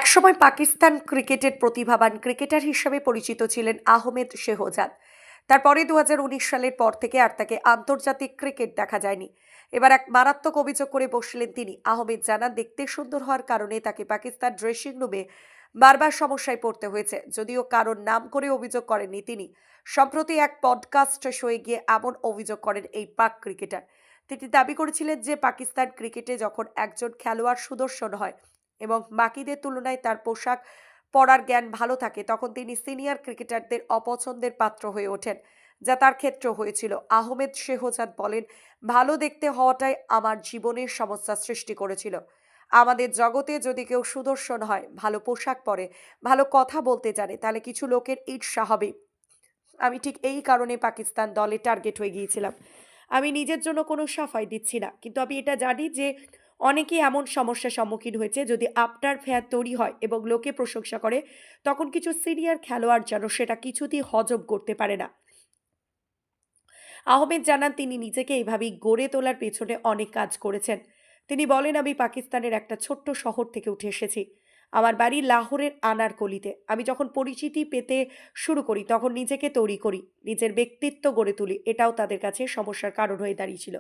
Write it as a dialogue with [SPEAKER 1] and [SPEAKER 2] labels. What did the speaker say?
[SPEAKER 1] একসময় পাকিস্তান ক্রিকেটের প্রতিভাবান ক্রিকেটার হিসেবে পরিচিত ছিলেন আহমেদ শেহজাদ। তারপরে 2019 সালের পর থেকে আর তাকে আন্তর্জাতিক ক্রিকেট দেখা যায়নি। এবার এক মারাত্মক অভিযোগ করে বসলেন তিনি। আহমেদ জানান, দেখতে সুন্দর হওয়ার কারণে তাকে পাকিস্তান ড্রেসিং রুমে বারবার সমস্যায় পড়তে হয়েছে, যদিও কারোর নাম করে অভিযোগ করেননি তিনি। সম্প্রতি এক পডকাস্ট শোয়ে গিয়ে এমন অভিযোগ করেন এই পাক ক্রিকেটার। তিনি দাবি করেছিলেন যে পাকিস্তান ক্রিকেটে যখন একজন খেলোয়াড় সুদর্শন হয় এবং বাকিদের তুলনায় তার পোশাক পরার জ্ঞান ভালো থাকে, তখন তিনি সিনিয়র ক্রিকেটারদের অপছন্দের পাত্র হয়ে ওঠেন, যা তার ক্ষেত্রেও হয়েছিল। আহমেদ শেহজাদ বলেন, ভালো দেখতে হওয়াটাই আমার জীবনের সমস্যা সৃষ্টি করেছিল। আমাদের জগতে যদি কেউ সুদর্শন হয়, ভালো পোশাক পরে, ভালো কথা বলতে জানে, তাহলে কিছু লোকের ঈর্ষা হবে। আমি ঠিক এই কারণে পাকিস্তান দলে টার্গেট হয়ে গিয়েছিলাম। আমি নিজের জন্য কোনো সাফাই দিচ্ছি না, কিন্তু আমি এটা জানি যে অনেকেই এমন সমস্যার সম্মুখীন হয়েছে। যদি আপনার ফেয়ার তৈরি হয় এবং লোকে প্রশংসা করে, তখন কিছু সিনিয়র খেলোয়াড় যেন সেটা কিছুতেই হজম করতে পারে না। আহমেদ জানান, তিনি নিজেকে এইভাবেই গড়ে তোলার পেছনে অনেক কাজ করেছেন। তিনি বলেন, আমি পাকিস্তানের একটা ছোট্ট শহর থেকে উঠে এসেছি। আমার বাড়ি লাহোরের আনারকলিতে। আমি যখন পরিচিতি পেতে শুরু করি, তখন নিজেকে তৈরি করি, নিজের ব্যক্তিত্ব গড়ে তুলি। এটাও তাদের কাছে সমস্যার কারণ হয়ে দাঁড়িয়েছিল।